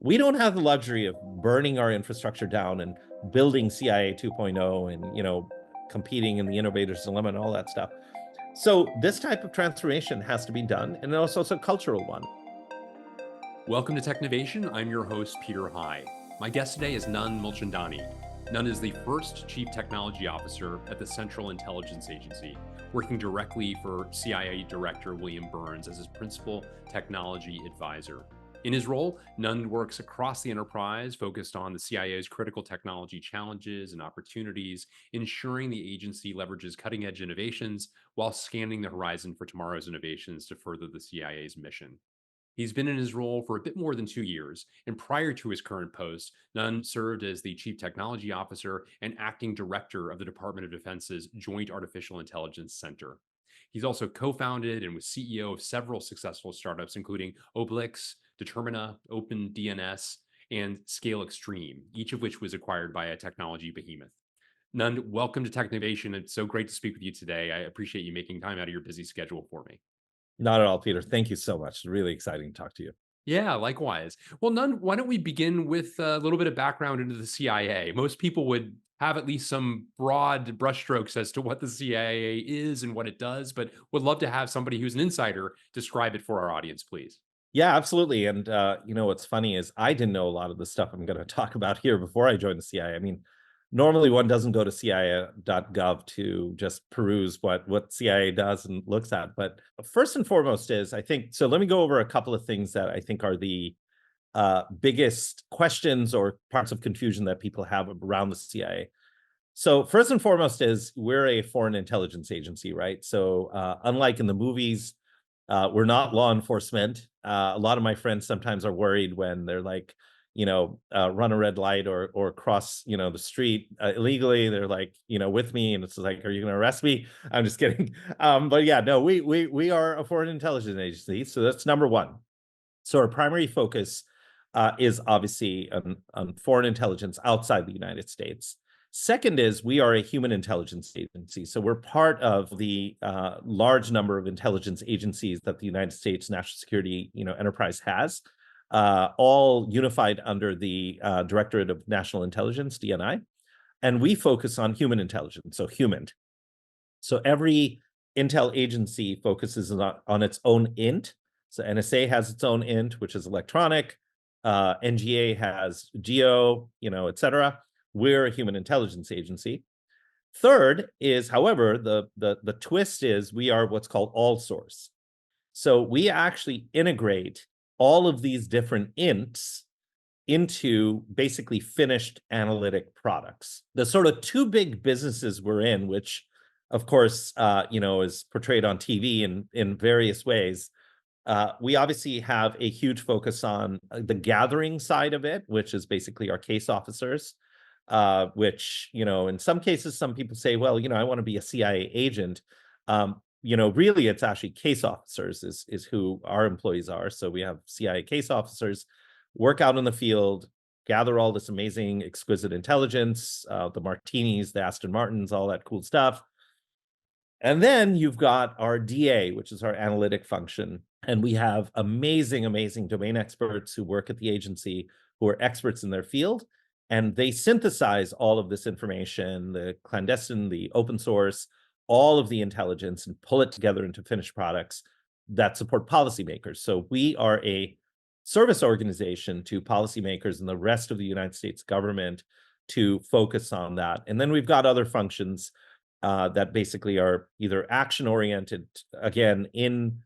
we don't have the luxury of burning our infrastructure down and building CIA 2.0 and, competing in the innovator's dilemma and all that stuff. So this type of transformation has to be done, and it's also a cultural one. Welcome to Technovation. I'm your host, Peter High. My guest today is Nand Mulchandani. Nand is the first Chief Technology Officer at the Central Intelligence Agency, working directly for CIA Director William Burns as his principal technology advisor. In his role, Nand works across the enterprise, focused on the CIA's critical technology challenges and opportunities, ensuring the agency leverages cutting-edge innovations while scanning the horizon for tomorrow's innovations to further the CIA's mission. He's been in his role for a bit more than 2 years, and prior to his current post, Nunn served as the Chief Technology Officer and Acting Director of the Department of Defense's Joint Artificial Intelligence Center. He's also co-founded and was CEO of several successful startups, including Oblix, Determina, OpenDNS, and Scale Extreme, each of which was acquired by a technology behemoth. Nund, welcome to Technovation. It's so great to speak with you today. I appreciate you making time out of your busy schedule for me. Not at all, Peter. Thank you so much. Really exciting to talk to you. Yeah, likewise. Well, none. Why don't we begin with a little bit of background into the CIA? Most people would have at least some broad brushstrokes as to what the CIA is and what it does, but would love to have somebody who's an insider describe it for our audience, please. Yeah, absolutely. And what's funny is I didn't know a lot of the stuff I'm going to talk about here before I joined the CIA. I mean, normally one doesn't go to CIA.gov to just peruse what CIA does and looks at. But first and foremost is I think so. Let me go over a couple of things that I think are the biggest questions or parts of confusion that people have around the CIA. So first and foremost is we're a foreign intelligence agency, right? So unlike in the movies, we're not law enforcement. A lot of my friends sometimes are worried when they're like, run a red light or cross, the street illegally. They're like, with me, and it's like, are you going to arrest me? I'm just kidding. But yeah, no, we are a foreign intelligence agency, so that's number one. So our primary focus is obviously on foreign intelligence outside the United States. Second is we are a human intelligence agency. So we're part of the large number of intelligence agencies that the United States national security enterprise has, all unified under the Directorate of National Intelligence, DNI. And we focus on human intelligence, so human. So every intel agency focuses on its own int. So NSA has its own int, which is electronic. NGA has geo, et cetera. We're a human intelligence agency. Third is, however, the twist is we are what's called all source. So we actually integrate all of these different ints into basically finished analytic products. The sort of two big businesses we're in, which of course, is portrayed on TV in various ways. We obviously have a huge focus on the gathering side of it, which is basically our case officers, which, in some cases, some people say, well, I want to be a CIA agent. Really, it's actually case officers is who our employees are. So we have CIA case officers work out in the field, gather all this amazing, exquisite intelligence, the martinis, the Aston Martins, all that cool stuff. And then you've got our DA, which is our analytic function. And we have amazing, amazing domain experts who work at the agency who are experts in their field. And they synthesize all of this information, the clandestine, the open source, all of the intelligence, and pull it together into finished products that support policymakers. So we are a service organization to policymakers and the rest of the United States government to focus on that. And then we've got other functions that basically are either action-oriented, again, in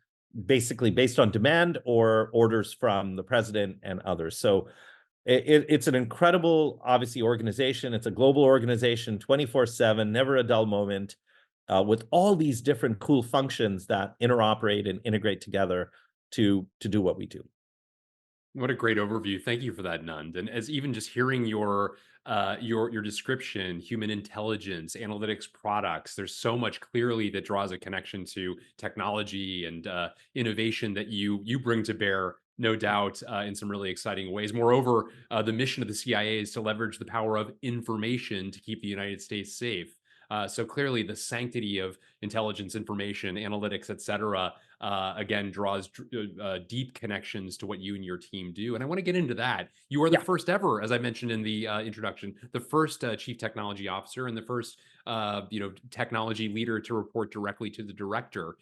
basically based on demand or orders from the president and others. So it's an incredible, obviously, organization. It's a global organization, 24/7, never a dull moment, with all these different cool functions that interoperate and integrate together to do what we do. What a great overview. Thank you for that, Nund. And as even just hearing your description, human intelligence, analytics products, there's so much clearly that draws a connection to technology and innovation that you bring to bear, no doubt, in some really exciting ways. Moreover, the mission of the CIA is to leverage the power of information to keep the United States safe. So clearly, the sanctity of intelligence, information, analytics, et cetera, again, draws deep connections to what you and your team do. And I want to get into that. You are the Yeah. first ever, as I mentioned in the introduction, the first chief technology officer and the first technology leader to report directly to the director.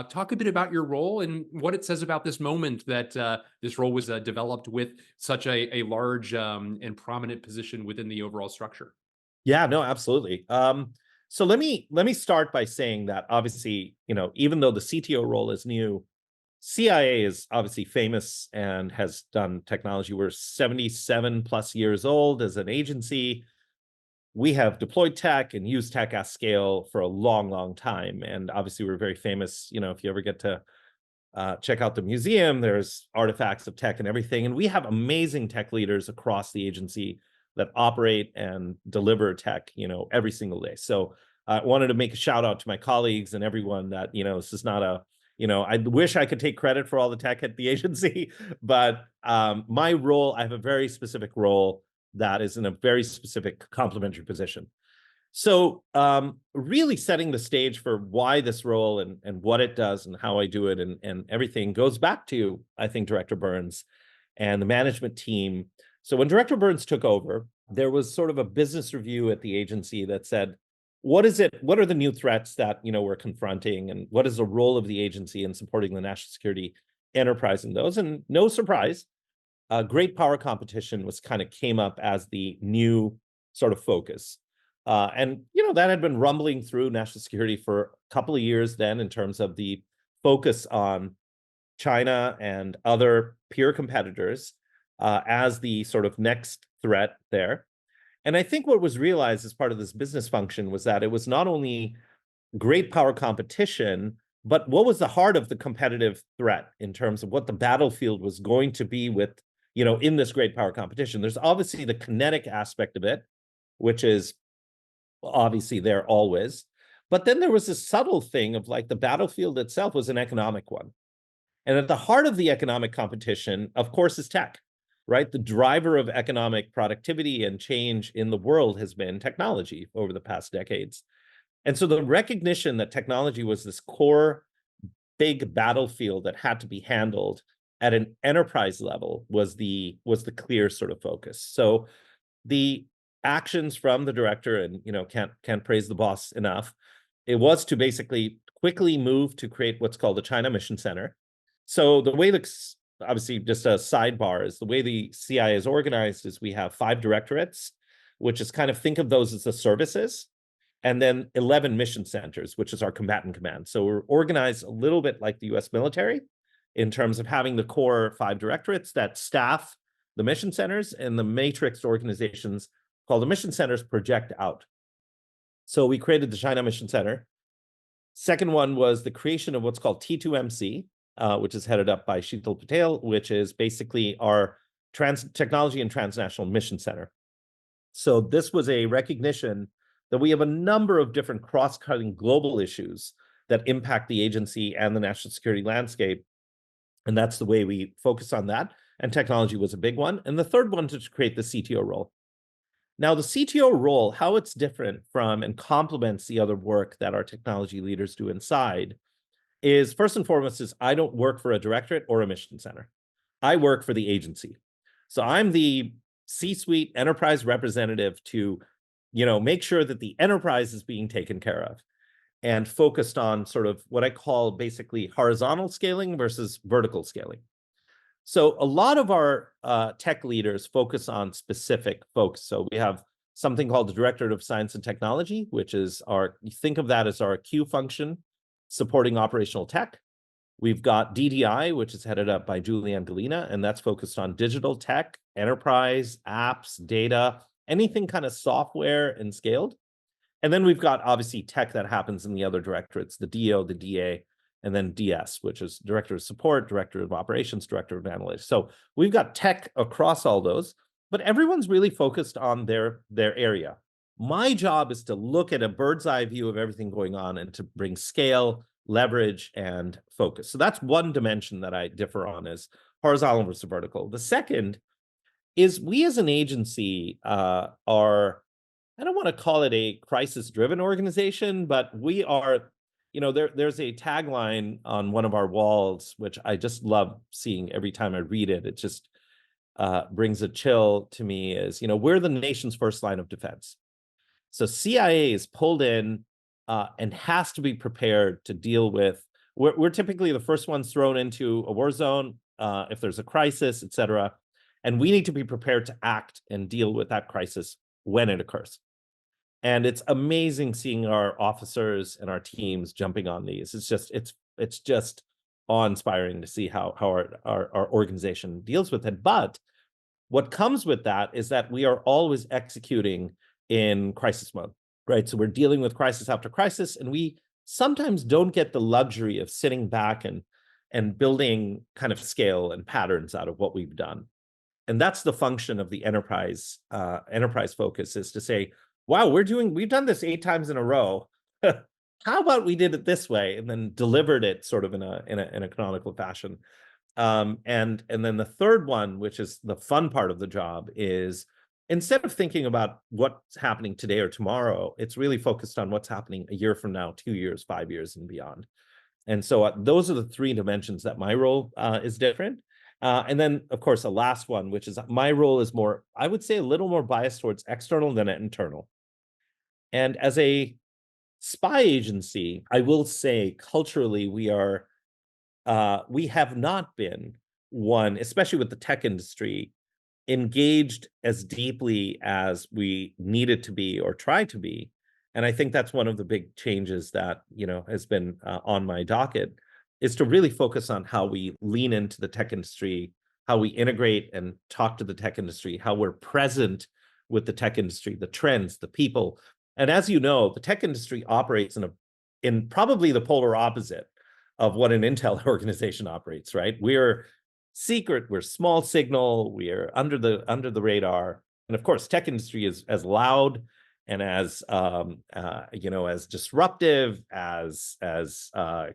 Talk a bit about your role and what it says about this moment that this role was developed with such a large and prominent position within the overall structure. Yeah, no, absolutely. So let me start by saying that obviously, even though the CTO role is new, CIA is obviously famous and has done technology. We're 77 plus years old as an agency. We have deployed tech and used tech at scale for a long, long time. And obviously, we're very famous. If you ever get to check out the museum, there's artifacts of tech and everything. And we have amazing tech leaders across the agency that operate and deliver tech, every single day. So I wanted to make a shout out to my colleagues and everyone that, this is not I wish I could take credit for all the tech at the agency, but my role, I have a very specific role that is in a very specific complementary position. So really setting the stage for why this role and what it does and how I do it and everything goes back to, I think, Director Burns and the management team. So when Director Burns took over, there was sort of a business review at the agency that said, what is it? What are the new threats that we're confronting, and what is the role of the agency in supporting the national security enterprise in those? And no surprise, great power competition was kind of came up as the new sort of focus. And that had been rumbling through national security for a couple of years then in terms of the focus on China and other peer competitors as the sort of next threat there. And I think what was realized as part of this business function was that it was not only great power competition, but what was the heart of the competitive threat in terms of what the battlefield was going to be with, in this great power competition. There's obviously the kinetic aspect of it, which is obviously there always. But then there was this subtle thing of like the battlefield itself was an economic one. And at the heart of the economic competition, of course, is tech, right? The driver of economic productivity and change in the world has been technology over the past decades. And so the recognition that technology was this core big battlefield that had to be handled at an enterprise level was the clear sort of focus. So the actions from the director, and can't praise the boss enough, it was to basically quickly move to create what's called the China Mission Center. So the way obviously just a sidebar is the way the CI is organized is we have 5 directorates, which is kind of think of those as the services, and then 11 mission centers, which is our combatant command. So we're organized a little bit like the US military in terms of having the core 5 directorates that staff the mission centers, and the matrix organizations called the mission centers project out. So we created the China Mission Center. Second one was the creation of what's called T2MC, which is headed up by Sheetal Patel, which is basically our technology and transnational mission center. So this was a recognition that we have a number of different cross-cutting global issues that impact the agency and the national security landscape. And that's the way we focus on that. And technology was a big one. And the third one to create the CTO role. Now, the CTO role, how it's different from and complements the other work that our technology leaders do inside is first and foremost is I don't work for a directorate or a mission center. I work for the agency. So I'm the C-suite enterprise representative to, make sure that the enterprise is being taken care of and focused on sort of what I call basically horizontal scaling versus vertical scaling. So a lot of our tech leaders focus on specific folks. So we have something called the Directorate of Science and Technology, which is think of that as our Q function supporting operational tech. We've got DDI, which is headed up by Julianne Galina, and that's focused on digital tech, enterprise, apps, data, anything kind of software and scaled. And then we've got obviously tech that happens in the other directorates, the DO, the DA, and then DS, which is Director of Support, Director of Operations, Director of Analytics. So we've got tech across all those, but everyone's really focused on their area. My job is to look at a bird's eye view of everything going on and to bring scale, leverage, and focus. So that's one dimension that I differ on is horizontal versus vertical. The second is we as an agency are, I don't want to call it a crisis-driven organization, but we are there's a tagline on one of our walls, which I just love seeing every time I read it. It just brings a chill to me is, we're the nation's first line of defense. So CIA is pulled in and has to be prepared to deal with. We're typically the first ones thrown into a war zone if there's a crisis, et cetera. And we need to be prepared to act and deal with that crisis when it occurs. And it's amazing seeing our officers and our teams jumping on these. It's just awe-inspiring to see how our organization deals with it. But what comes with that is that we are always executing in crisis mode, right? So we're dealing with crisis after crisis, and we sometimes don't get the luxury of sitting back and building kind of scale and patterns out of what we've done. And that's the function of the enterprise focus, is to say, wow, we've done this 8 times in a row. How about we did it this way and then delivered it sort of in a canonical fashion. And then the third one, which is the fun part of the job, is instead of thinking about what's happening today or tomorrow, it's really focused on what's happening a year from now, 2 years, 5 years, and beyond. And so those are the three dimensions that my role is different. And then, of course, the last one, which is my role is more, I would say, a little more biased towards external than internal. And as a spy agency, I will say culturally, we have not been one, especially with the tech industry, engaged as deeply as we needed to be or tried to be. And I think that's one of the big changes that, has been on my docket, is to really focus on how we lean into the tech industry, how we integrate and talk to the tech industry, how we're present with the tech industry, the trends, the people. And as you know, the tech industry operates in probably the polar opposite of what an intel organization operates, right? We're secret, we're small signal, we're under the radar. And of course, tech industry is as loud and as as disruptive, as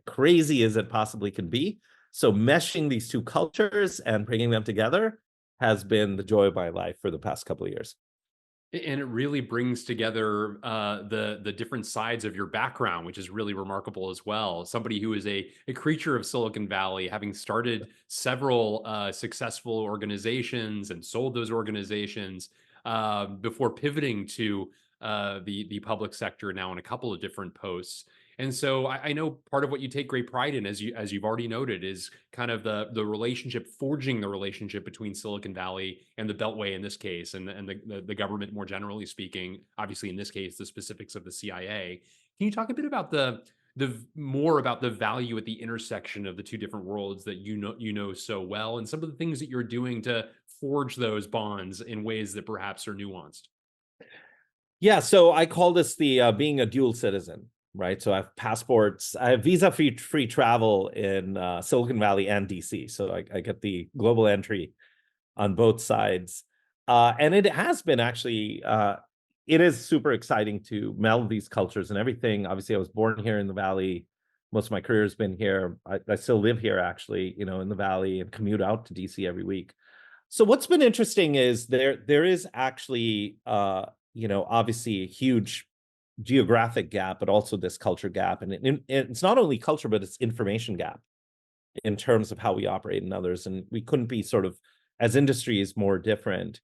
crazy as it possibly can be. So meshing these two cultures and bringing them together has been the joy of my life for the past couple of years. And it really brings together the different sides of your background, which is really remarkable as well. Somebody who is a creature of Silicon Valley, having started several successful organizations and sold those organizations before pivoting to the public sector now in a couple of different posts. And so I know part of what you take great pride in, as you've already noted, is kind of the relationship, forging the relationship between Silicon Valley and the Beltway in this case, and the government more generally speaking. Obviously, in this case, the specifics of the CIA. Can you talk a bit about the more about the value at the intersection of the two different worlds that you know so well, and some of the things that you're doing to forge those bonds in ways that perhaps are nuanced? Yeah, so I call this the being a dual citizen, right? So I have passports, I have visa-free travel in Silicon Valley and DC. So I get the global entry on both sides. And it has been actually, it is super exciting to meld these cultures and everything. Obviously, I was born here in the Valley. Most of my career has been here. I still live here, actually, in the Valley, and commute out to DC every week. So what's been interesting is there is actually obviously a huge geographic gap, but also this culture gap, and it's not only culture, but it's information gap in terms of how we operate in others, and we couldn't be sort of, as industries, more different.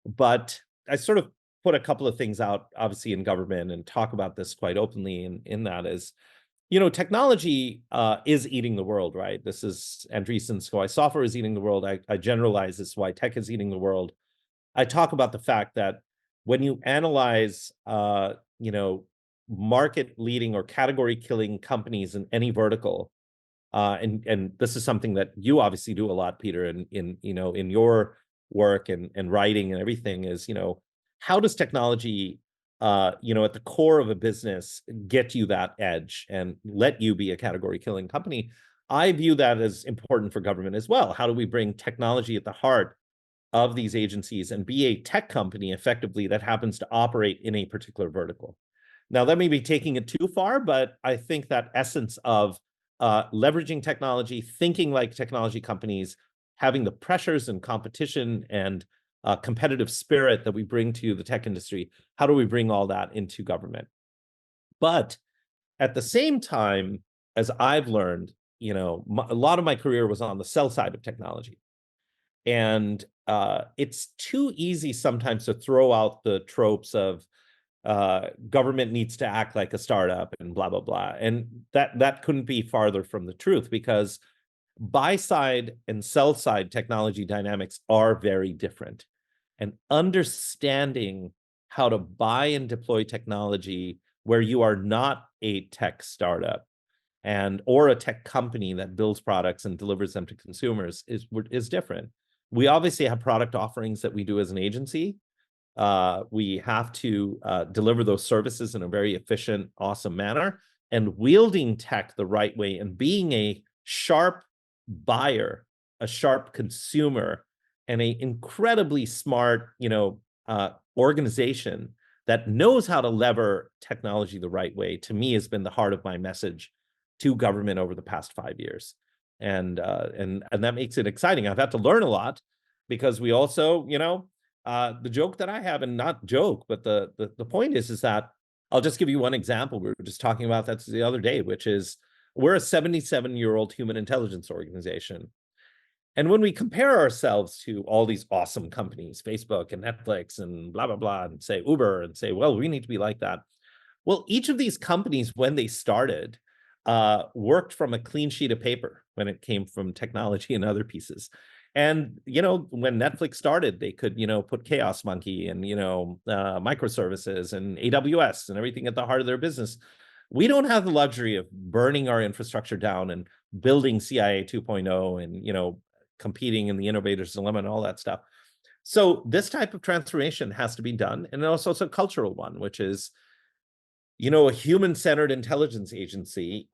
But I sort of put a couple of things out, obviously, in government, and talk about this quite openly. In that is, technology is eating the world, right? This is Andreessen's why software is eating the world. I generalize this why tech is eating the world. I talk about the fact that when you analyze, market leading or category killing companies in any vertical, and this is something that you obviously do a lot, Peter, in your work and writing and everything, is how does technology at the core of a business get you that edge and let you be a category killing company? I view that as important for government as well. How do we bring technology at the heart of these agencies and be a tech company effectively that happens to operate in a particular vertical? Now, that may be taking it too far, but I think that essence of leveraging technology, thinking like technology companies, having the pressures and competition and competitive spirit that we bring to the tech industry, how do we bring all that into government? But At the same time, as I've learned, a lot of my career was on the sell side of technology. And it's too easy sometimes to throw out the tropes of government needs to act like a startup and blah, blah, blah. And that couldn't be farther from the truth, because buy side and sell side technology dynamics are very different. And understanding how to buy and deploy technology where you are not a tech startup and or a tech company that builds products and delivers them to consumers is different. We obviously have product offerings that we do as an agency. We have to deliver those services in a very efficient, awesome manner, and wielding tech the right way and being a sharp buyer, a sharp consumer, and a incredibly smart, organization that knows how to lever technology the right way, to me, has been the heart of my message to government over the past 5 years. And that makes it exciting. I've had to learn a lot, because we also, the joke that I have, and not joke, but the point is that I'll just give you one example. We were just talking about that the other day, which is we're a 77-year-old human intelligence organization. And when we compare ourselves to all these awesome companies, Facebook and Netflix and blah, blah, blah, and say Uber, and say, well, we need to be like that. Well, each of these companies, when they started, worked from a clean sheet of paper when it came from technology and other pieces. And, when Netflix started, they could, put Chaos Monkey and, microservices and AWS and everything at the heart of their business. We don't have the luxury of burning our infrastructure down and building CIA 2.0 and, competing in the innovator's dilemma and all that stuff. So this type of transformation has to be done. And also it's a cultural one, which is, a human-centered intelligence agency.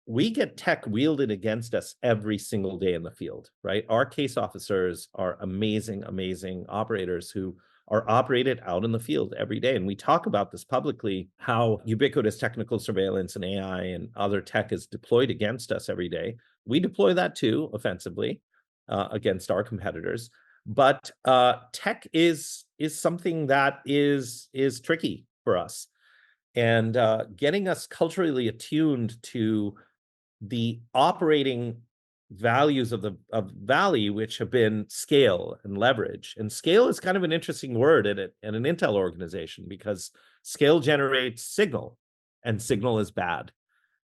We get tech wielded against us every single day in the field, right? Our case officers are amazing, amazing operators who are operated out in the field every day. And we talk about this publicly, how ubiquitous technical surveillance and AI and other tech is deployed against us every day. We deploy that too, offensively, against our competitors. But tech is something that is tricky for us. And getting us culturally attuned to the operating values of Valley, which have been scale and leverage. And scale is kind of an interesting word in an Intel organization, because scale generates signal, and signal is bad.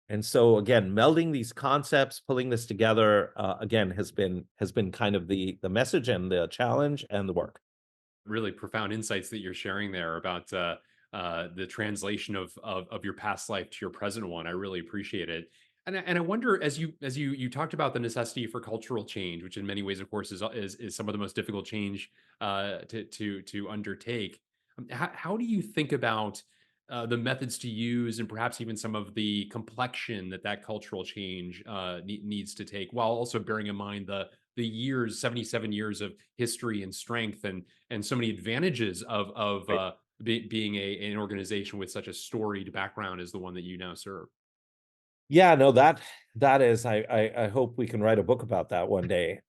And so again, melding these concepts, pulling this together, again, has been kind of the message and the challenge and the work. Really profound insights that you're sharing there about the translation of your past life to your present one. I really appreciate it. And I wonder, as you talked about the necessity for cultural change, which in many ways, of course, is some of the most difficult change to undertake. How do you think about the methods to use, and perhaps even some of the complexion that cultural change needs to take, while also bearing in mind the years, 77 years of history and strength, and so many advantages of Right. being an organization with such a storied background as the one that you now serve? Yeah, no, that is, I hope we can write a book about that one day.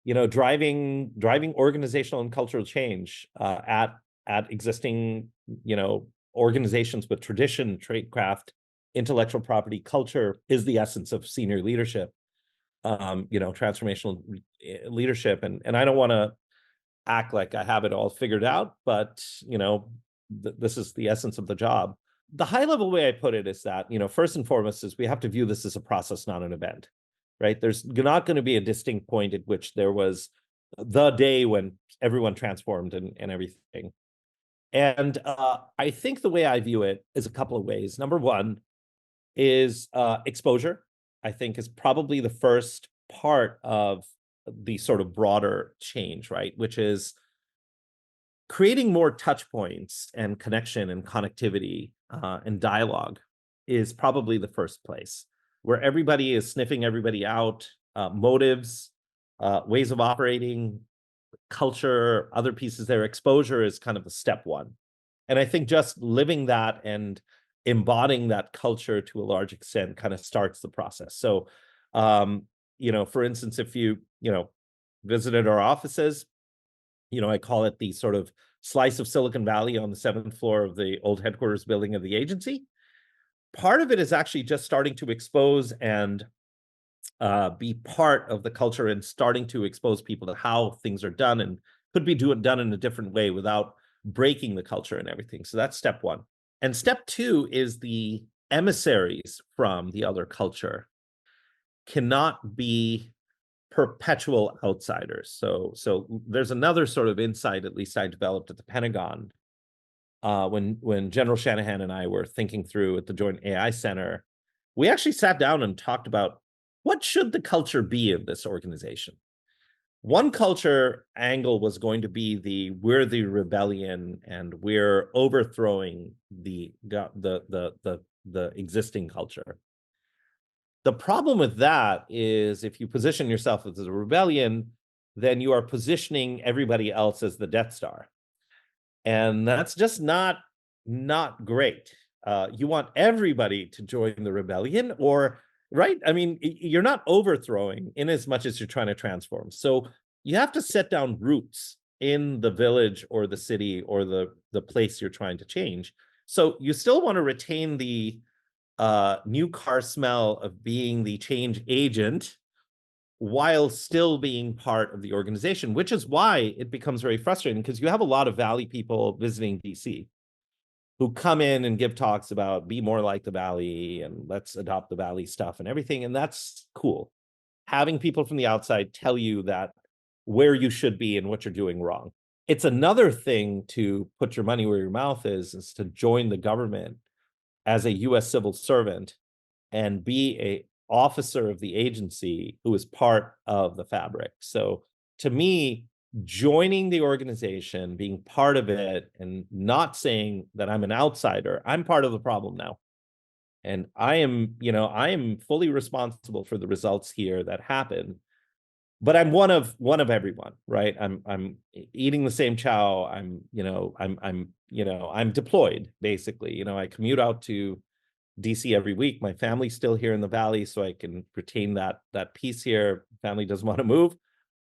Driving organizational and cultural change at existing, organizations with tradition, tradecraft, intellectual property, culture is the essence of senior leadership. Transformational leadership, and I don't want to act like I have it all figured out, but this is the essence of the job. The high level way I put it is that, first and foremost, is we have to view this as a process, not an event, right? There's not going to be a distinct point at which there was the day when everyone transformed and everything. And I think the way I view it is a couple of ways. Number one is exposure. I think is probably the first part of the sort of broader change, right? Which is creating more touch points and connection and connectivity and dialogue is probably the first place, where everybody is sniffing everybody out, motives, ways of operating, culture, other pieces there. Exposure is kind of a step one. And I think just living that and embodying that culture to a large extent kind of starts the process. So, for instance, if you, visited our offices, I call it the sort of slice of Silicon Valley on the seventh floor of the old headquarters building of the agency. part of it is actually just starting to expose and be part of the culture and starting to expose people to how things are done and could be done in a different way without breaking the culture and everything. So that's step one. And step two is the emissaries from the other culture cannot be perpetual outsiders. So there's another sort of insight, at least I developed at the Pentagon, when General Shanahan and I were thinking through at the Joint AI Center. We actually sat down and talked about what should the culture be of this organization. One culture angle was going to be we're the rebellion and we're overthrowing the existing culture. The problem with that is if you position yourself as a rebellion, then you are positioning everybody else as the Death Star. And that's just not great. You want everybody to join the rebellion, or right? I mean, you're not overthrowing in as much as you're trying to transform. So you have to set down roots in the village or the city or the place you're trying to change. So you still want to retain the new car smell of being the change agent while still being part of the organization, which is why it becomes very frustrating because you have a lot of Valley people visiting DC who come in and give talks about be more like the Valley and let's adopt the Valley stuff and everything. And that's cool. Having people from the outside tell you that where you should be and what you're doing wrong. It's another thing to put your money where your mouth is to join the government as a US civil servant and be a officer of the agency who is part of the fabric. So to me, joining the organization, being part of it, and not saying that I'm an outsider, I'm part of the problem now. And I am fully responsible for the results here that happen. But I'm one of everyone, right? I'm eating the same chow. I'm deployed basically. I commute out to DC every week. My family's still here in the Valley, so I can retain that piece here. Family doesn't want to move.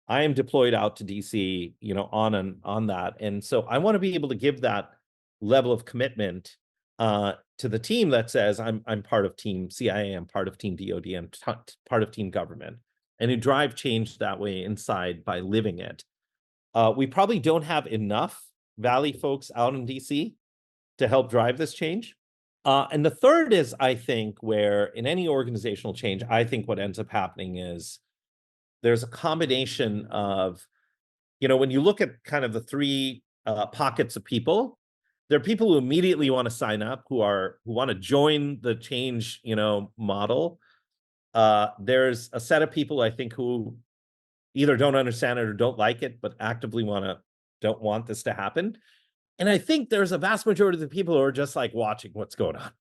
I am deployed out to DC, on that. And so I want to be able to give that level of commitment to the team that says I'm part of team CIA, I'm part of team DoD, I'm part of team government, and who drive change that way inside by living it. We probably don't have enough Valley folks out in DC to help drive this change. And the third is, I think, where in any organizational change, I think what ends up happening is there's a combination of, when you look at kind of the three pockets of people, there are people who immediately want to sign up, who want to join the change, model. There's a set of people, I think, who either don't understand it or don't like it, but actively don't want this to happen. And I think there's a vast majority of the people who are just like watching what's going on.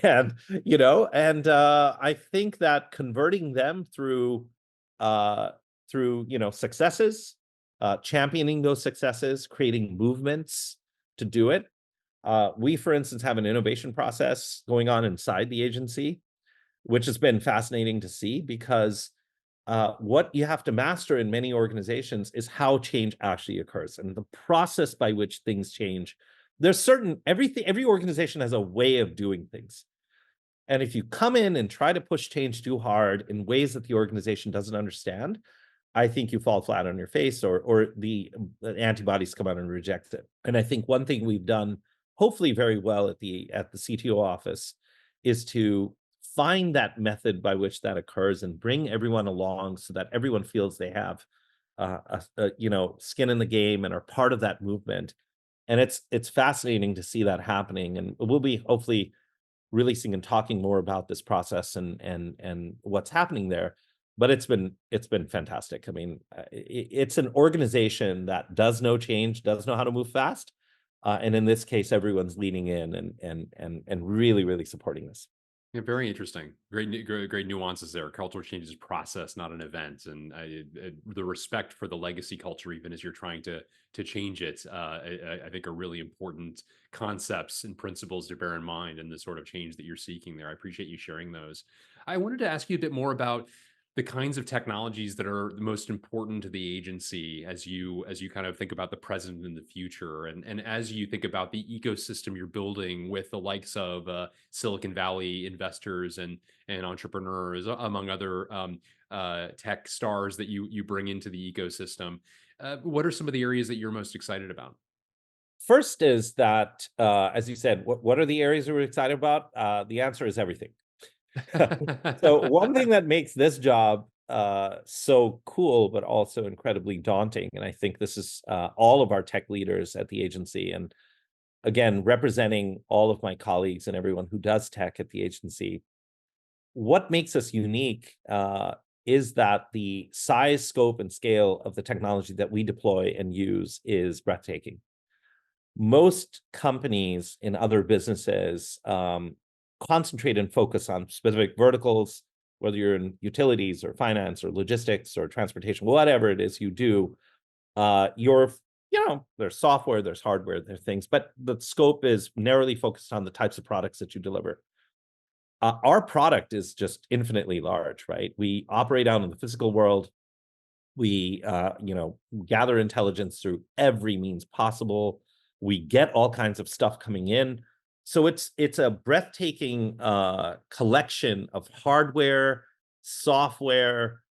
And I think that converting them through successes, championing those successes, creating movements to do it. We, for instance, have an innovation process going on inside the agency, which has been fascinating to see because what you have to master in many organizations is how change actually occurs and the process by which things change. There's every organization has a way of doing things. And if you come in and try to push change too hard in ways that the organization doesn't understand, I think you fall flat on your face, or the antibodies come out and reject it. And I think one thing we've done, hopefully very well at the CTO office, is to find that method by which that occurs and bring everyone along so that everyone feels they have skin in the game and are part of that movement. And it's fascinating to see that happening. And we'll be hopefully releasing and talking more about this process and what's happening there. But it's been fantastic. I mean, it's an organization that does know change, does know how to move fast, and in this case, everyone's leaning in and really supporting this. Yeah, very interesting. Great nuances there. Cultural change is a process, not an event, and the respect for the legacy culture, even as you're trying to change it, I think are really important concepts and principles to bear in mind in the sort of change that you're seeking there. I appreciate you sharing those. I wanted to ask you a bit more about the kinds of technologies that are the most important to the agency as you kind of think about the present and the future, and as you think about the ecosystem you're building with the likes of Silicon Valley investors and entrepreneurs, among other tech stars that you bring into the ecosystem. What are some of the areas that you're most excited about? First is that, as you said, what are the areas we're excited about? The answer is everything. So one thing that makes this job so cool, but also incredibly daunting, and I think this is all of our tech leaders at the agency, and again, representing all of my colleagues and everyone who does tech at the agency, what makes us unique is that the size, scope, and scale of the technology that we deploy and use is breathtaking. Most companies in other businesses concentrate and focus on specific verticals, whether you're in utilities or finance or logistics or transportation, whatever it is you do. There's software, there's hardware, there's things, but the scope is narrowly focused on the types of products that you deliver. Our product is just infinitely large, right? We operate out in the physical world. We, gather intelligence through every means possible. We get all kinds of stuff coming in. So it's a breathtaking collection of hardware, software,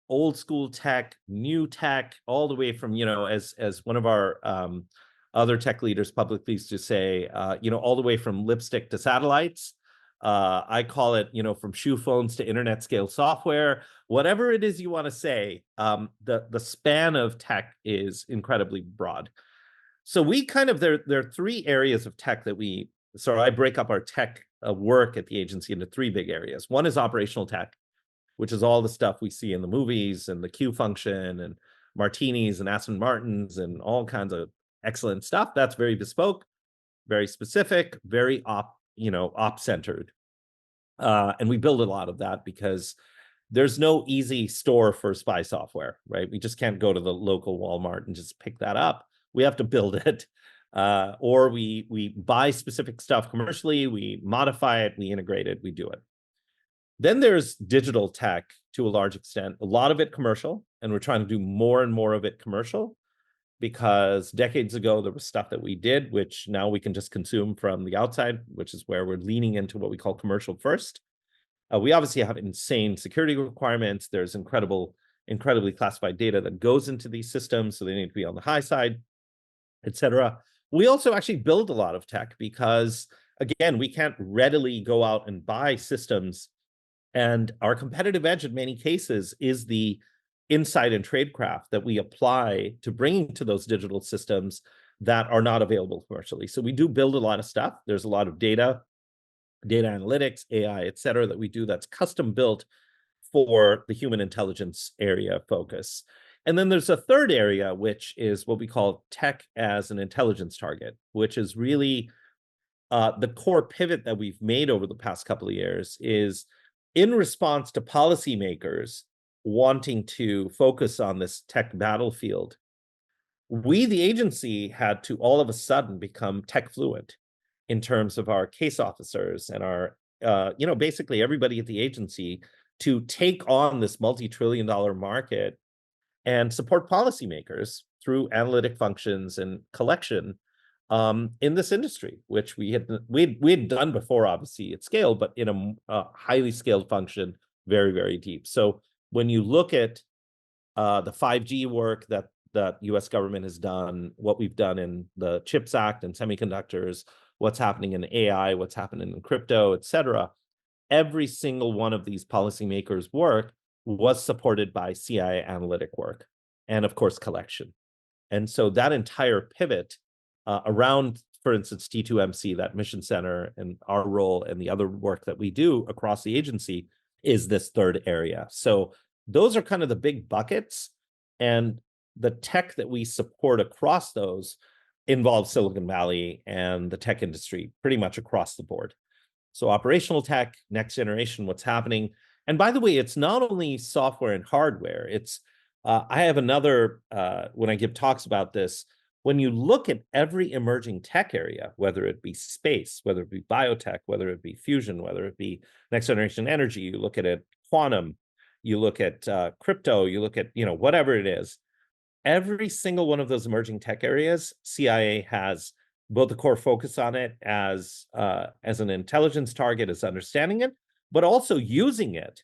old school tech, new tech, all the way from, as one of our other tech leaders publicly used to say, all the way from lipstick to satellites. I call it, from shoe phones to internet scale software, whatever it is you want to say. The span of tech is incredibly broad. So we kind of there are three areas of tech that I break up our tech work at the agency into three big areas. One is operational tech, which is all the stuff we see in the movies and the queue function and martinis and Aston Martins and all kinds of excellent stuff. That's very bespoke, very specific, very op centered. And we build a lot of that because there's no easy store for spy software, right? We just can't go to the local Walmart and just pick that up. We have to build it, or we buy specific stuff commercially, we modify it, we integrate it, we do it. Then there's digital tech to a large extent, a lot of it commercial, and we're trying to do more and more of it commercial because decades ago there was stuff that we did, which now we can just consume from the outside, which is where we're leaning into what we call commercial first. We obviously have insane security requirements. There's incredibly classified data that goes into these systems, so they need to be on the high side, et cetera. We also actually build a lot of tech because, again, we can't readily go out and buy systems. And our competitive edge in many cases is the insight and tradecraft that we apply to bringing to those digital systems that are not available commercially. So we do build a lot of stuff. There's a lot of data analytics, AI, et cetera, that we do that's custom built for the human intelligence area focus. And then there's a third area, which is what we call tech as an intelligence target, which is really the core pivot that we've made over the past couple of years is in response to policymakers wanting to focus on this tech battlefield. We, the agency, had to all of a sudden become tech fluent in terms of our case officers and our, basically everybody at the agency to take on this multi-trillion-dollar market and support policymakers through analytic functions and collection in this industry, which we had done before, obviously at scale, but in a highly scaled function, very, very deep. So when you look at the 5G work that the U.S. government has done, what we've done in the CHIPS Act and semiconductors, what's happening in AI, what's happening in crypto, et cetera, every single one of these policymakers' work was supported by CIA analytic work and, of course, collection. And so that entire pivot around, for instance, T2MC, that mission center, and our role and the other work that we do across the agency is this third area. So those are kind of the big buckets. And the tech that we support across those involves Silicon Valley and the tech industry pretty much across the board. So operational tech, next generation, what's happening. And by the way, it's not only software and hardware. It's I have another, when I give talks about this, when you look at every emerging tech area, whether it be space, whether it be biotech, whether it be fusion, whether it be next generation energy, you look at it, quantum, you look at crypto, you look at, whatever it is, every single one of those emerging tech areas, CIA has both a core focus on it as an intelligence target, as understanding it, but also using it.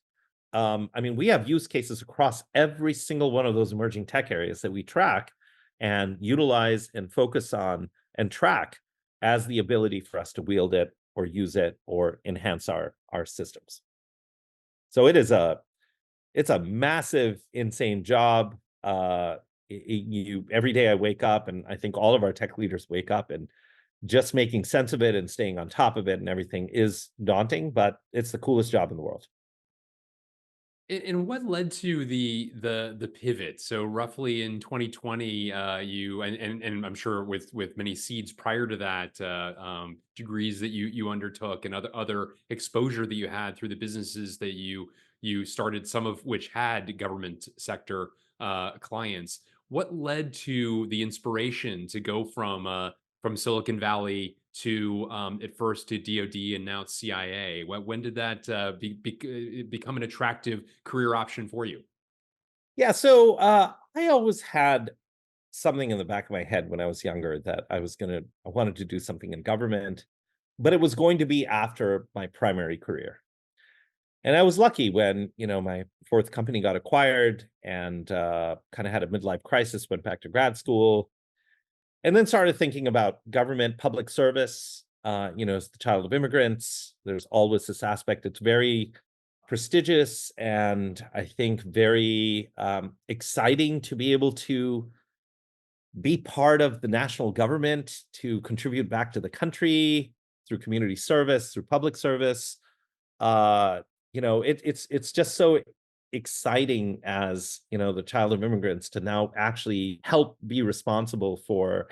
I mean, we have use cases across every single one of those emerging tech areas that we track and utilize and focus on and track as the ability for us to wield it or use it or enhance our systems. So it's a massive, insane job. You every day I wake up, and I think all of our tech leaders wake up, and just making sense of it and staying on top of it and everything is daunting, but it's the coolest job in the world. And what led to the pivot? So roughly in 2020, you and I'm sure with many seeds prior to that, degrees that you undertook and other exposure that you had through the businesses that you started, some of which had government sector clients. What led to the inspiration to go from Silicon Valley to at first to DoD and now it's CIA? When did that become an attractive career option for you? Yeah, so I always had something in the back of my head when I was younger that I wanted to do something in government, but it was going to be after my primary career. And I was lucky when, my fourth company got acquired and kind of had a midlife crisis, went back to grad school, and then started thinking about government public service. As the child of immigrants, there's always this aspect. It's very prestigious and I think very exciting to be able to be part of the national government, to contribute back to the country through community service, through public service. It's just so exciting as the child of immigrants to now actually help be responsible for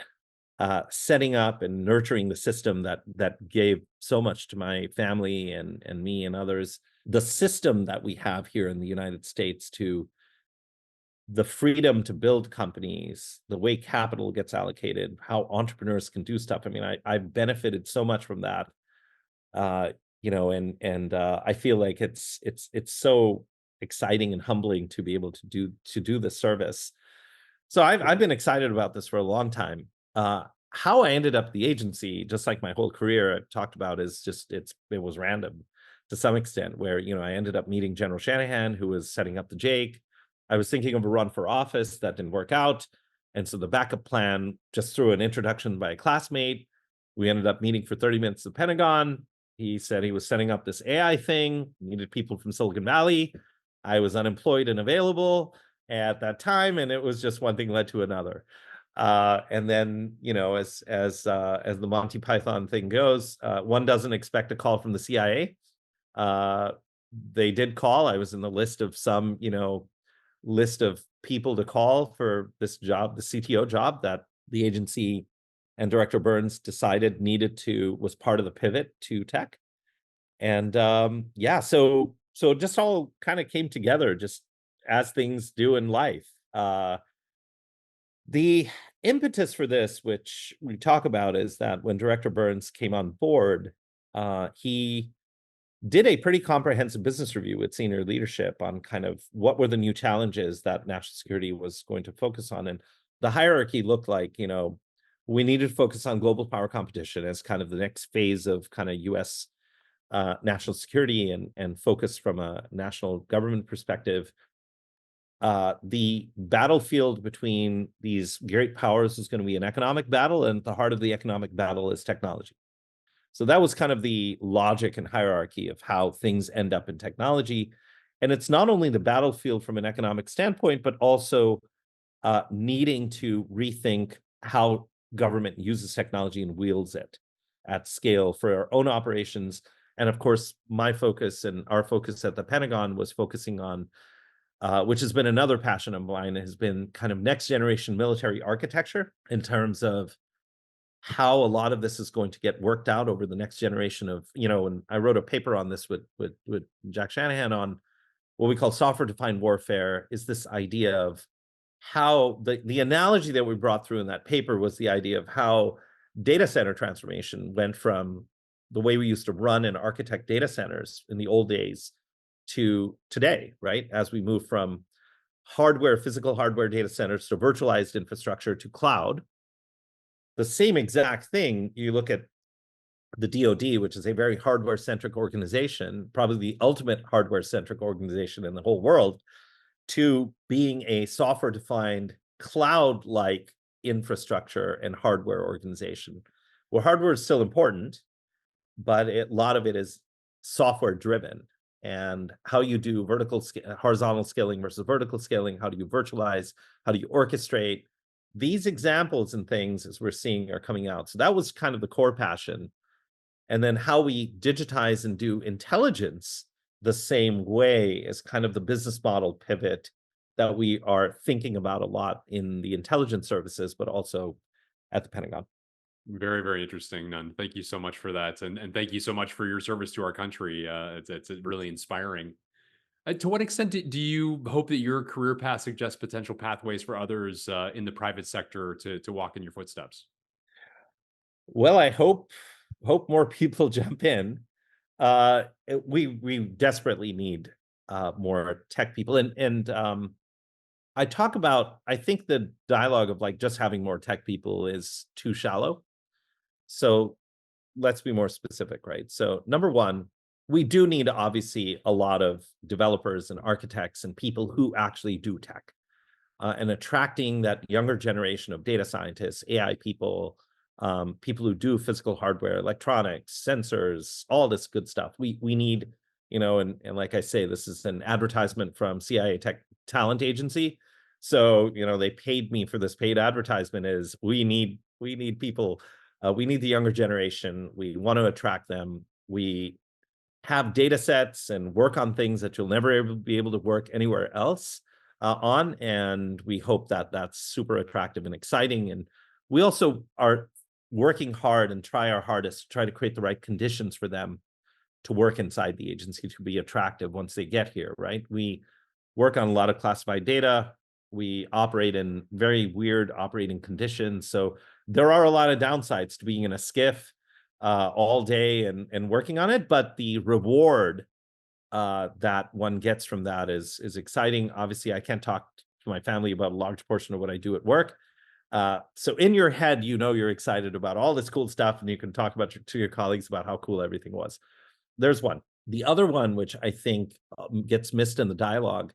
setting up and nurturing the system that gave so much to my family and me and others. The system that we have here in the United States, to the freedom to build companies, the way capital gets allocated, how entrepreneurs can do stuff. I mean, I've benefited so much from that. And I feel like it's so exciting and humbling to be able to do the service. So I've been excited about this for a long time. How I ended up at the agency, just like my whole career I've talked about, is just it was random to some extent, where I ended up meeting General Shanahan, who was setting up the Jake. I was thinking of a run for office that didn't work out. And so the backup plan, just through an introduction by a classmate, we ended up meeting for 30 minutes at the Pentagon. He said he was setting up this AI thing, needed people from Silicon Valley. I was unemployed and available at that time, and it was just one thing led to another. And then, as the Monty Python thing goes, one doesn't expect a call from the CIA. Uh, they did call. I was in the list of some, list of people to call for this job, the CTO job that the agency and Director Burns decided was part of the pivot to tech. And yeah, so it just all kind of came together, just as things do in life. The impetus for this, which we talk about, is that when Director Burns came on board, he did a pretty comprehensive business review with senior leadership on kind of what were the new challenges that national security was going to focus on. And the hierarchy looked like, we needed to focus on global power competition as kind of the next phase of kind of US national security and focus from a national government perspective. The battlefield between these great powers is going to be an economic battle, and at the heart of the economic battle is technology. So that was kind of the logic and hierarchy of how things end up in technology. And it's not only the battlefield from an economic standpoint, but also needing to rethink how government uses technology and wields it at scale for our own operations. And of course, my focus and our focus at the Pentagon was focusing on, which has been another passion of mine, has been kind of next generation military architecture in terms of how a lot of this is going to get worked out over the next generation of, and I wrote a paper on this with Jack Shanahan on what we call software defined warfare. Is this idea of how the analogy that we brought through in that paper was the idea of how data center transformation went from the way we used to run and architect data centers in the old days to today, right? As we move from hardware, physical hardware data centers to virtualized infrastructure to cloud, the same exact thing, you look at the DoD, which is a very hardware-centric organization, probably the ultimate hardware-centric organization in the whole world, to being a software-defined cloud-like infrastructure and hardware organization, where hardware is still important, but a lot of it is software driven. And how you do horizontal scaling versus vertical scaling, how do you virtualize, how do you orchestrate? These examples and things, as we're seeing, are coming out. So that was kind of the core passion. And then how we digitize and do intelligence the same way is kind of the business model pivot that we are thinking about a lot in the intelligence services, but also at the Pentagon. Very, very interesting, Nand. Thank you so much for that, and thank you so much for your service to our country. It's really inspiring. To what extent do you hope that your career path suggests potential pathways for others in the private sector to walk in your footsteps? Well, I hope more people jump in. We desperately need more tech people, and I talk about, I think the dialogue of like just having more tech people is too shallow. So let's be more specific, right? So number one, we do need obviously a lot of developers and architects and people who actually do tech, and attracting that younger generation of data scientists, AI people, people who do physical hardware, electronics, sensors, all this good stuff. We need, and like I say, this is an advertisement from CIA Tech Talent Agency. So, they paid me for this paid advertisement. Is we need people, we need the younger generation. We want to attract them. We have data sets and work on things that you'll never be able to work anywhere else on. And we hope that that's super attractive and exciting. And we also are working hard and try our hardest to try to create the right conditions for them to work inside the agency to be attractive once they get here, right? We work on a lot of classified data. We operate in very weird operating conditions. So there are a lot of downsides to being in a skiff all day and working on it, but the reward that one gets from that is exciting. Obviously, I can't talk to my family about a large portion of what I do at work. So in your head, you're excited about all this cool stuff, and you can talk about to your colleagues about how cool everything was. There's one. The other one, which I think gets missed in the dialogue,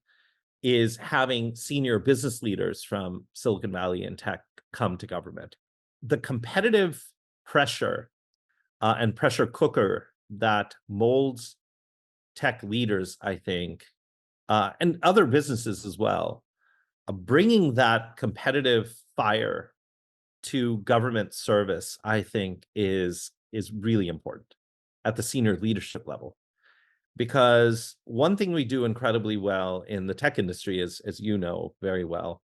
is having senior business leaders from Silicon Valley and tech come to government. The competitive pressure and pressure cooker that molds tech leaders, I think, and other businesses as well, bringing that competitive fire to government service, I think, is really important at the senior leadership level. Because one thing we do incredibly well in the tech industry is, as you know very well,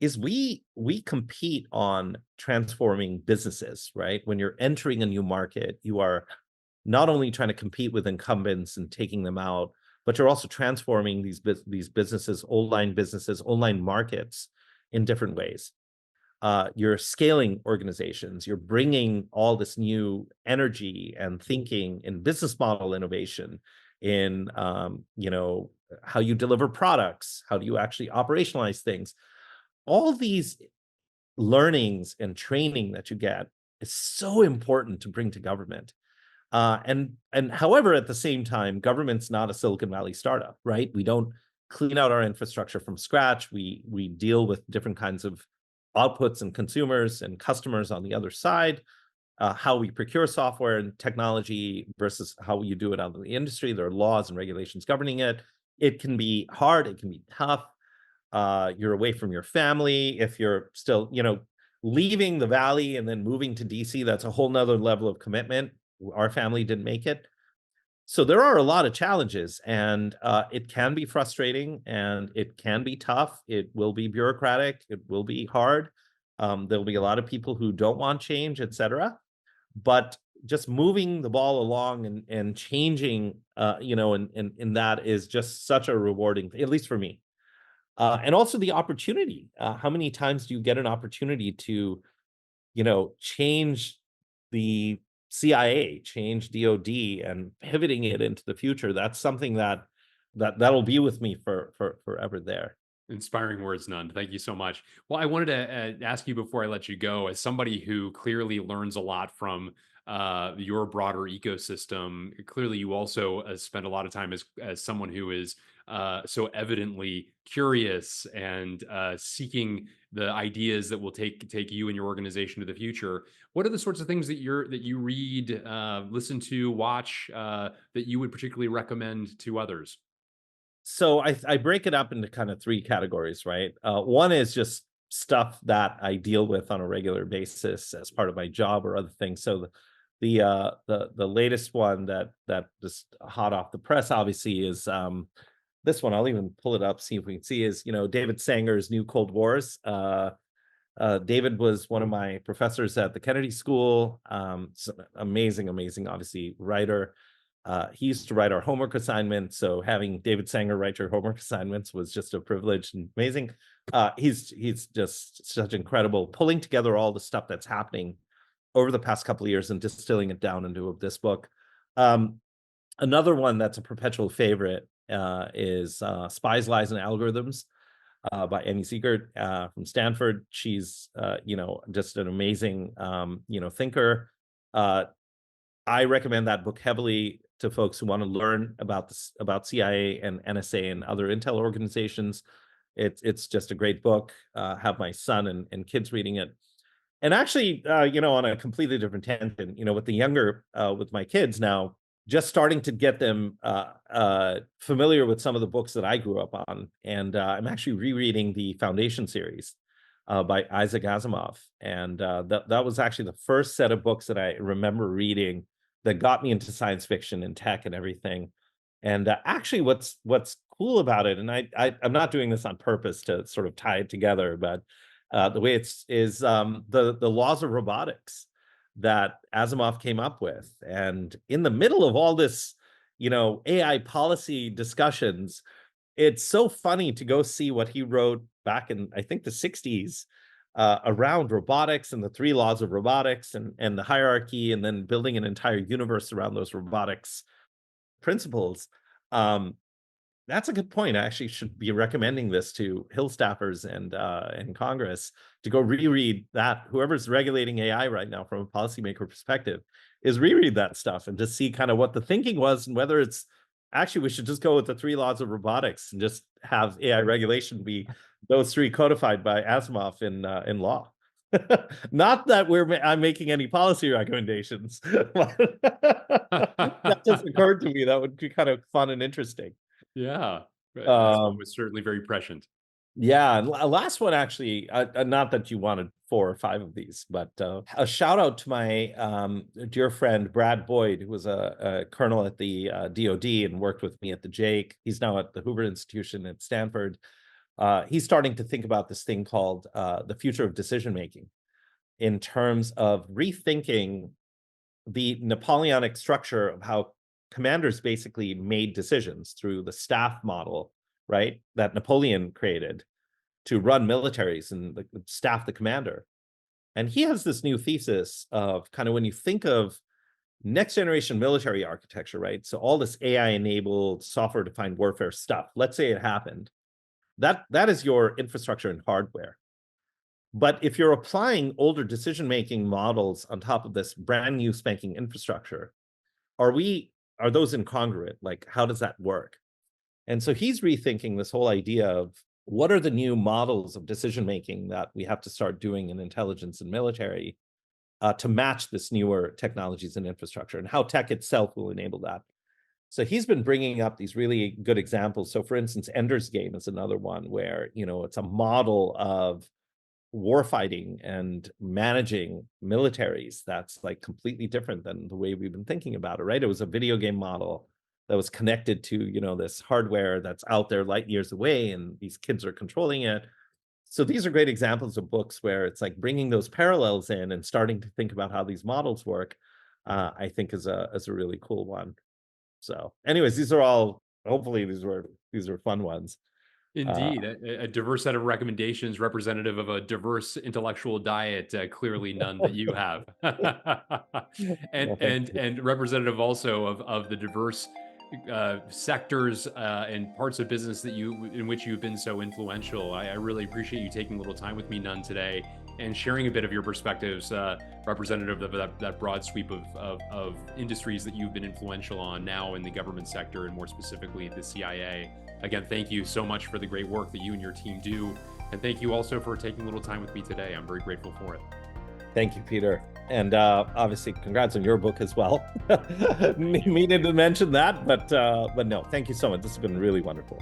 is we compete on transforming businesses, right? When you're entering a new market, you are not only trying to compete with incumbents and taking them out, but you're also transforming these businesses, online markets in different ways. You're scaling organizations. You're bringing all this new energy and thinking in business model innovation, in how you deliver products, how do you actually operationalize things. All these learnings and training that you get is so important to bring to government. And however, at the same time, government's not a Silicon Valley startup, right? We don't clean out our infrastructure from scratch. We deal with different kinds of outputs and consumers and customers on the other side. How we procure software and technology versus how you do it out in the industry. There are laws and regulations governing it. It can be hard. It can be tough. You're away from your family. If you're still, leaving the Valley and then moving to DC, that's a whole nother level of commitment. Our family didn't make it. So there are a lot of challenges, and it can be frustrating, and it can be tough. It will be bureaucratic. It will be hard. There'll be a lot of people who don't want change, et cetera. But just moving the ball along and changing, in that is just such a rewarding, at least for me. And also the opportunity. How many times do you get an opportunity to, change the CIA, change DoD, and pivoting it into the future? That's something that that'll be with me for forever there. Inspiring words, None. Thank you so much. Well, I wanted to ask you before I let you go, as somebody who clearly learns a lot from your broader ecosystem. Clearly, you also spend a lot of time as someone who is so evidently curious and seeking the ideas that will take you and your organization to the future. What are the sorts of things that you read, listen to, watch that you would particularly recommend to others? So I break it up into kind of three categories, right? One is just stuff that I deal with on a regular basis as part of my job or other things. So the latest one that just hot off the press, obviously, is this one. I'll even pull it up, see if we can see, is David Sanger's New Cold Wars. David was one of my professors at the Kennedy School. Amazing, amazing, obviously, writer. He used to write our homework assignments, so having David Sanger write your homework assignments was just a privilege and amazing. He's just such incredible, pulling together all the stuff that's happening over the past couple of years and distilling it down into this book. Um, Another one that's a perpetual favorite is Spies, Lies, and Algorithms by Amy Siegert from Stanford. She's just an amazing thinker. Uh, I recommend that book heavily to folks who want to learn about about CIA and NSA and other intel organizations. It's just a great book. Have my son and kids reading it. And actually, on a completely different tangent, with the younger, with my kids now, just starting to get them familiar with some of the books that I grew up on. And I'm actually rereading the Foundation series by Isaac Asimov. And that was actually the first set of books that I remember reading that got me into science fiction and tech and everything. And actually, what's cool about it, and I'm not doing this on purpose to sort of tie it together, but the way it's is the laws of robotics that Asimov came up with, and in the middle of all this, AI policy discussions, it's so funny to go see what he wrote back in, I think, the '60s around robotics and the three laws of robotics and the hierarchy, and then building an entire universe around those robotics principles. Um, that's a good point. I actually should be recommending this to Hill staffers and Congress to go reread that. Whoever's regulating AI right now from a policymaker perspective is reread that stuff and just see kind of what the thinking was and whether it's actually we should just go with the three laws of robotics and just have AI regulation be those three codified by Asimov in law. Not that I'm making any policy recommendations. That just occurred to me. That would be kind of fun and interesting. Yeah, as one Um, was certainly very prescient. yeah, and last one actually, not that you wanted 4 or 5 of these, but a shout out to my dear friend Brad Boyd, who was a colonel at the DoD and worked with me at the Jake. He's now at the Hoover Institution at Stanford. He's starting to think about this thing called the future of decision making in terms of rethinking the Napoleonic structure of how commanders basically made decisions through the staff model, right? That Napoleon created to run militaries and staff the commander. And he has this new thesis of kind of when you think of next generation military architecture, right? So all this AI enabled software defined warfare stuff, let's say it happened, that is your infrastructure and hardware. But if you're applying older decision making models on top of this brand new spanking infrastructure, are those incongruent? Like, how does that work? And so he's rethinking this whole idea of what are the new models of decision making that we have to start doing in intelligence and military to match this newer technologies and infrastructure, and how tech itself will enable that. So he's been bringing up these really good examples. So, for instance, Ender's Game is another one where it's a model of warfighting and managing militaries that's like completely different than the way we've been thinking about it, right? It was a video game model that was connected to, this hardware that's out there light years away, and these kids are controlling it. So these are great examples of books where it's like bringing those parallels in and starting to think about how these models work. I think is a really cool one. So, anyways, these are all hopefully these were fun ones. Uh, Indeed, a diverse set of recommendations representative of a diverse intellectual diet, clearly none that you have. and well, thank and you. and representative also of the diverse sectors and parts of business in which you've been so influential. I really appreciate you taking a little time with me, Nand, today and sharing a bit of your perspectives, representative of that broad sweep of industries that you've been influential on now in the government sector and more specifically the CIA. Again, thank you so much for the great work that you and your team do. And thank you also for taking a little time with me today. I'm very grateful for it. Thank you, Peter. And obviously, congrats on your book as well. Meaning to mention that, but no, thank you so much. This has been really wonderful.